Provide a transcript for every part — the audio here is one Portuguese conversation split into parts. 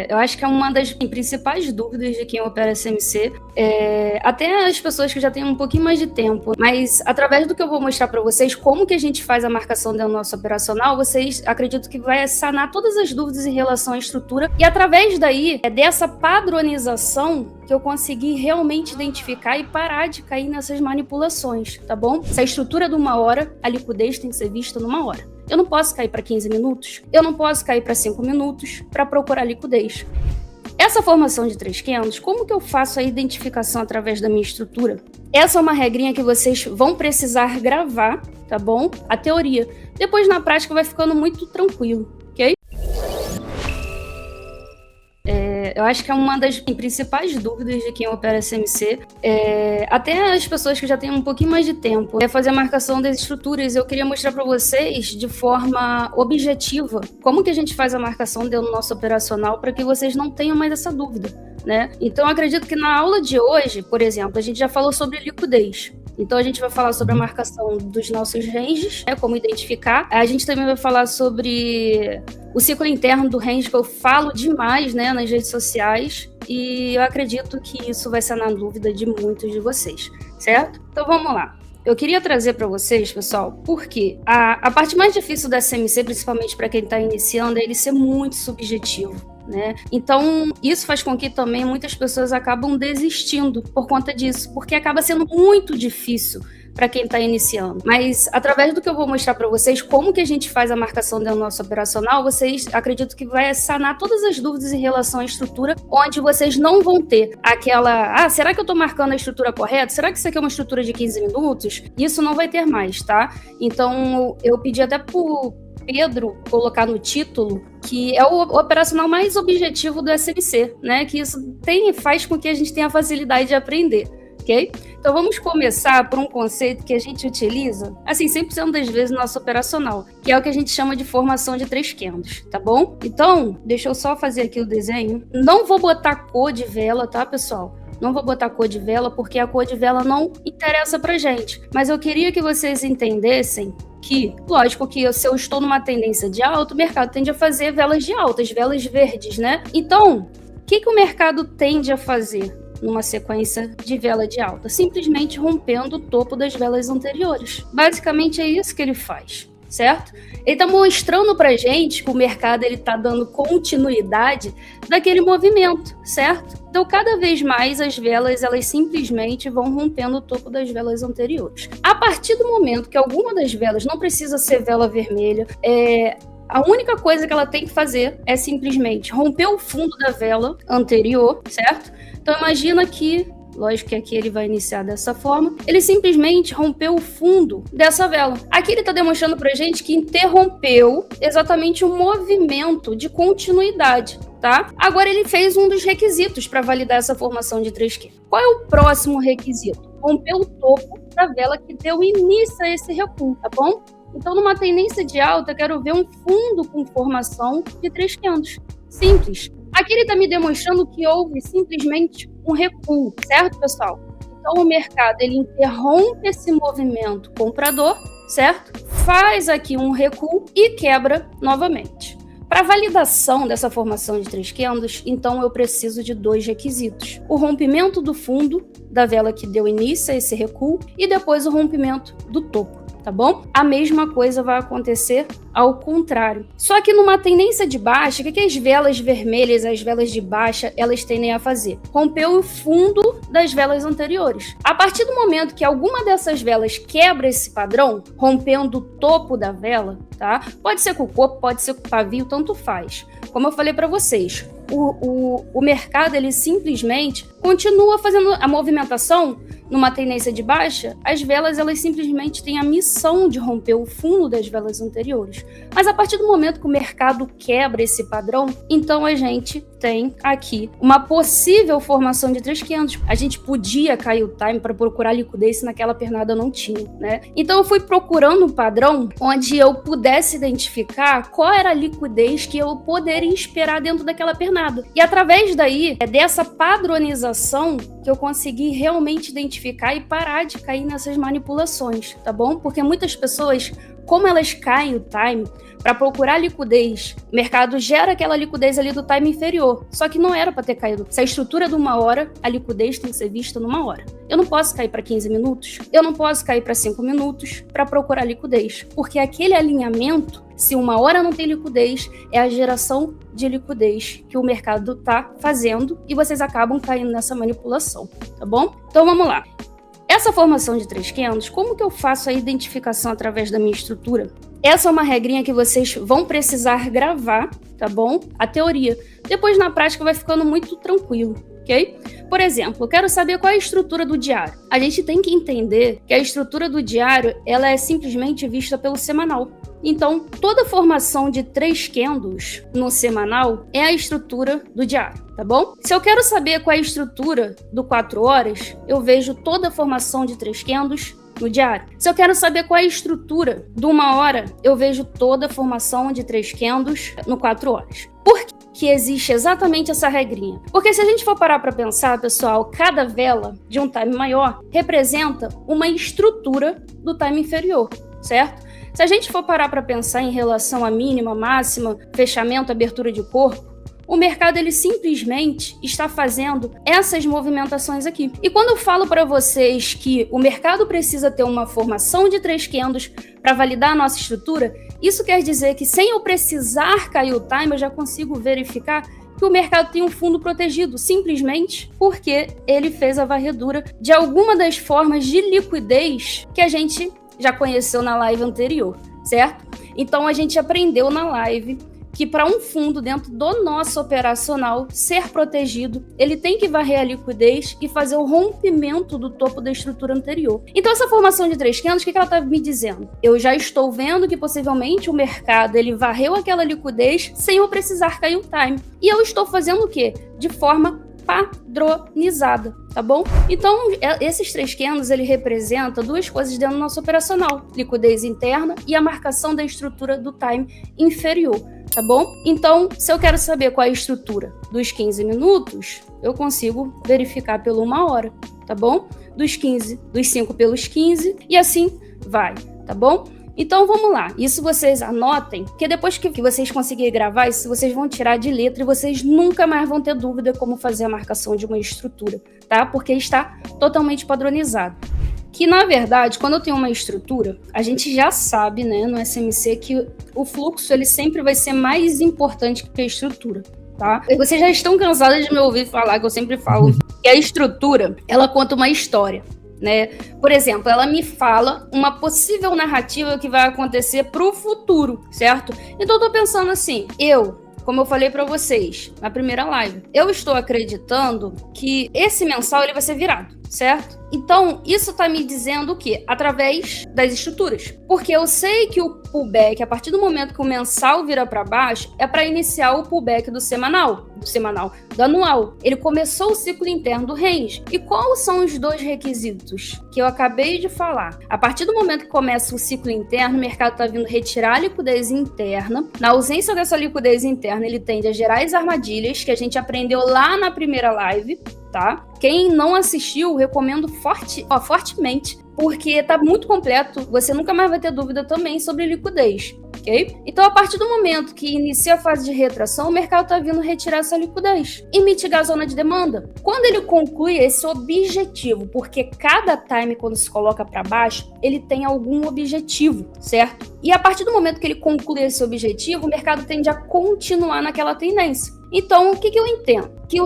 Eu acho que é uma das principais dúvidas de quem opera SMC, até as pessoas que já têm um pouquinho mais de tempo, mas através do que eu vou mostrar para vocês, como que a gente faz a marcação do nosso operacional, vocês acredito que vai sanar todas as dúvidas em relação à estrutura, e através daí, dessa padronização, que eu consegui realmente identificar e parar de cair nessas manipulações, tá bom? Se a estrutura é de 1 hora, a liquidez tem que ser vista numa hora. Eu não posso cair para 15 minutos, eu não posso cair para 5 minutos para procurar liquidez. Essa formação de 3 candles, como que eu faço a identificação através da minha estrutura? Essa é uma regrinha que vocês vão precisar gravar, tá bom? A teoria. Depois na prática vai ficando muito tranquilo, ok? Eu acho que é uma das principais dúvidas de quem opera SMC, até as pessoas que já têm um pouquinho mais de tempo, fazer a marcação das estruturas. Eu queria mostrar para vocês de forma objetiva como que a gente faz a marcação do nosso operacional para que vocês não tenham mais essa dúvida, né? Então, eu acredito que na aula de hoje, por exemplo, a gente já falou sobre liquidez. Então, a gente vai falar sobre a marcação dos nossos ranges, como identificar. A gente também vai falar sobre o ciclo interno do range, que eu falo demais, né, nas redes sociais. E eu acredito que isso vai sanar a dúvida de muitos de vocês, certo? Então, vamos lá. Eu queria trazer para vocês, pessoal, porque a parte mais difícil da SMC, principalmente para quem está iniciando, é ele ser muito subjetivo, né? Então, isso faz com que também muitas pessoas acabam desistindo por conta disso, porque acaba sendo muito difícil para quem está iniciando. Mas, através do que eu vou mostrar para vocês, como que a gente faz a marcação do nosso operacional, vocês acredito que vai sanar todas as dúvidas em relação à estrutura, onde vocês não vão ter aquela, será que eu estou marcando a estrutura correta? Será que isso aqui é uma estrutura de 15 minutos? Isso não vai ter mais, tá? Então, eu pedi até pro Pedro colocar no título que é o operacional mais objetivo do SMC, né? Que isso faz com que a gente tenha facilidade de aprender, ok? Então vamos começar por um conceito que a gente utiliza, assim, 100% das vezes no nosso operacional, que é o que a gente chama de formação de 3 candles, tá bom? Então, deixa eu só fazer aqui o desenho. Não vou botar cor de vela, tá, pessoal? Não vou botar cor de vela, porque a cor de vela não interessa pra gente. Mas eu queria que vocês entendessem que, lógico que se eu estou numa tendência de alta, o mercado tende a fazer velas de altas, velas verdes, né? Então, o que o mercado tende a fazer numa sequência de vela de alta? Simplesmente rompendo o topo das velas anteriores. Basicamente é isso que ele faz, certo? Ele está mostrando pra gente que o mercado está dando continuidade daquele movimento, certo? Então, cada vez mais as velas, elas simplesmente vão rompendo o topo das velas anteriores. A partir do momento que alguma das velas, não precisa ser vela vermelha, a única coisa que ela tem que fazer é simplesmente romper o fundo da vela anterior, certo? Então, imagina que, lógico que aqui ele vai iniciar dessa forma, ele simplesmente rompeu o fundo dessa vela. Aqui ele está demonstrando pra gente que interrompeu exatamente o movimento de continuidade, tá? Agora ele fez um dos requisitos para validar essa formação de 3 candles. Qual é o próximo requisito? Romper o topo da vela que deu início a esse recuo, tá bom? Então, numa tendência de alta, eu quero ver um fundo com formação de 3 candles. Simples. Aqui ele está me demonstrando que houve simplesmente um recuo, certo, pessoal? Então, o mercado ele interrompe esse movimento comprador, certo? Faz aqui um recuo e quebra novamente. Para validação dessa formação de 3 candles, então eu preciso de 2 requisitos. O rompimento do fundo da vela que deu início a esse recuo e depois o rompimento do topo, tá bom? A mesma coisa vai acontecer ao contrário. Só que numa tendência de baixa, o que as velas vermelhas, as velas de baixa, elas tendem a fazer? Romper o fundo das velas anteriores. A partir do momento que alguma dessas velas quebra esse padrão, rompendo o topo da vela, tá? Pode ser com o corpo, pode ser com o pavio, tanto faz. Como eu falei para vocês, o mercado ele simplesmente continua fazendo a movimentação numa tendência de baixa. As velas elas simplesmente têm a missão de romper o fundo das velas anteriores. Mas a partir do momento que o mercado quebra esse padrão, então a gente tem aqui uma possível formação de 3 candles. A gente podia cair o time para procurar liquidez se naquela pernada não tinha, né? Então eu fui procurando um padrão onde eu pudesse identificar qual era a liquidez que eu poderia esperar dentro daquela pernada. E através daí, dessa padronização, que eu consegui realmente identificar e parar de cair nessas manipulações, tá bom? Porque muitas pessoas como elas caem o time para procurar liquidez, o mercado gera aquela liquidez ali do time inferior, só que não era para ter caído. Se a estrutura é de 1 hora, a liquidez tem que ser vista numa hora. Eu não posso cair para 15 minutos, eu não posso cair para 5 minutos para procurar liquidez, porque aquele alinhamento, se 1 hora não tem liquidez, é a geração de liquidez que o mercado está fazendo e vocês acabam caindo nessa manipulação, tá bom? Então vamos lá. Essa formação de 3 candles, como que eu faço a identificação através da minha estrutura? Essa é uma regrinha que vocês vão precisar gravar, tá bom? A teoria. Depois, na prática, vai ficando muito tranquilo, ok? Por exemplo, eu quero saber qual é a estrutura do diário. A gente tem que entender que a estrutura do diário, ela é simplesmente vista pelo semanal. Então, toda formação de 3 candles no semanal é a estrutura do diário, tá bom? Se eu quero saber qual é a estrutura do 4 horas, eu vejo toda a formação de 3 candles no diário. Se eu quero saber qual é a estrutura de 1 hora, eu vejo toda a formação de 3 candles no 4 horas. Por que existe exatamente essa regrinha? Porque se a gente for parar para pensar, pessoal, cada vela de um time maior representa uma estrutura do time inferior, certo? Se a gente for parar para pensar em relação à mínima, máxima, fechamento, abertura de corpo, o mercado ele simplesmente está fazendo essas movimentações aqui. E quando eu falo para vocês que o mercado precisa ter uma formação de 3 candles para validar a nossa estrutura, isso quer dizer que sem eu precisar cair o time, eu já consigo verificar que o mercado tem um fundo protegido, simplesmente porque ele fez a varredura de alguma das formas de liquidez que a gente já conheceu na live anterior, certo? Então a gente aprendeu na live que para um fundo dentro do nosso operacional ser protegido, ele tem que varrer a liquidez e fazer o rompimento do topo da estrutura anterior. Então essa formação de 3 candles, o que ela está me dizendo? Eu já estou vendo que possivelmente o mercado ele varreu aquela liquidez sem eu precisar cair o time. E eu estou fazendo o quê? De forma padronizada, tá bom? Então, esses 3 candles, ele representa 2 coisas dentro do nosso operacional, liquidez interna e a marcação da estrutura do time inferior, tá bom? Então, se eu quero saber qual é a estrutura dos 15 minutos, eu consigo verificar pelo 1 hora, tá bom? Dos 5 pelos 15 e assim vai, tá bom? Então vamos lá, isso vocês anotem, porque depois que vocês conseguirem gravar, isso vocês vão tirar de letra e vocês nunca mais vão ter dúvida como fazer a marcação de uma estrutura, tá? Porque está totalmente padronizado. Que na verdade, quando eu tenho uma estrutura, a gente já sabe, né, no SMC, que o fluxo ele sempre vai ser mais importante que a estrutura, tá? E vocês já estão cansados de me ouvir falar, que eu sempre falo, que a estrutura, ela conta uma história. Né? Por exemplo, ela me fala uma possível narrativa que vai acontecer para o futuro, certo? Então eu tô pensando assim, como eu falei para vocês na primeira live, eu estou acreditando que esse mensal ele vai ser virado, certo? Então, isso tá me dizendo o quê? Através das estruturas. Porque eu sei que o pullback, a partir do momento que o mensal vira para baixo, é para iniciar o pullback do anual. Ele começou o ciclo interno do range. E quais são os 2 requisitos que eu acabei de falar? A partir do momento que começa o ciclo interno, o mercado tá vindo retirar a liquidez interna. Na ausência dessa liquidez interna, ele tende a gerar as armadilhas que a gente aprendeu lá na primeira live, tá? Quem não assistiu, recomendo fortemente, porque tá muito completo, você nunca mais vai ter dúvida também sobre liquidez, ok? Então, a partir do momento que inicia a fase de retração, o mercado tá vindo retirar essa liquidez e mitigar a zona de demanda. Quando ele conclui esse objetivo, porque cada time, quando se coloca para baixo, ele tem algum objetivo, certo? E a partir do momento que ele conclui esse objetivo, o mercado tende a continuar naquela tendência. Então, o que eu entendo? Que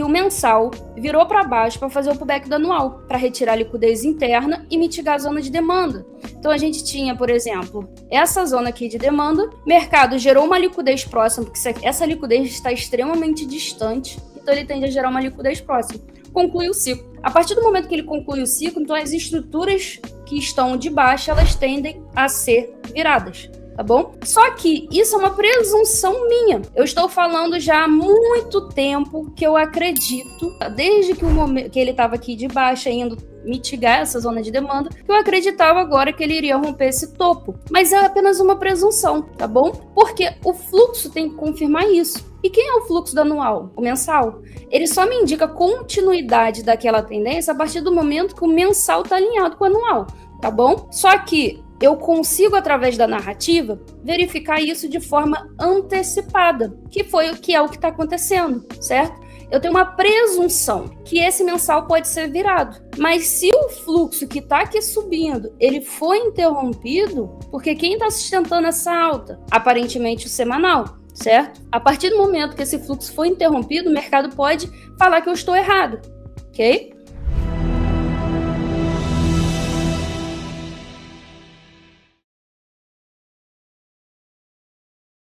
o mensal virou para baixo para fazer o pullback do anual, para retirar a liquidez interna e mitigar a zona de demanda. Então, a gente tinha, por exemplo, essa zona aqui de demanda, mercado gerou uma liquidez próxima, porque essa liquidez está extremamente distante, então ele tende a gerar uma liquidez próxima. Conclui o ciclo. A partir do momento que ele conclui o ciclo, então as estruturas que estão de baixo, elas tendem a ser viradas. Tá bom? Só que isso é uma presunção minha. Eu estou falando já há muito tempo que eu acredito, desde que o momento que ele estava aqui de baixo, indo mitigar essa zona de demanda, que eu acreditava agora que ele iria romper esse topo. Mas é apenas uma presunção, tá bom? Porque o fluxo tem que confirmar isso. E quem é o fluxo do anual? O mensal? Ele só me indica a continuidade daquela tendência a partir do momento que o mensal está alinhado com o anual, tá bom? Só que eu consigo, através da narrativa, verificar isso de forma antecipada, que é o que está acontecendo, certo? Eu tenho uma presunção que esse mensal pode ser virado. Mas se o fluxo que está aqui subindo, ele foi interrompido, porque quem está sustentando essa alta? Aparentemente o semanal, certo? A partir do momento que esse fluxo foi interrompido, o mercado pode falar que eu estou errado, ok?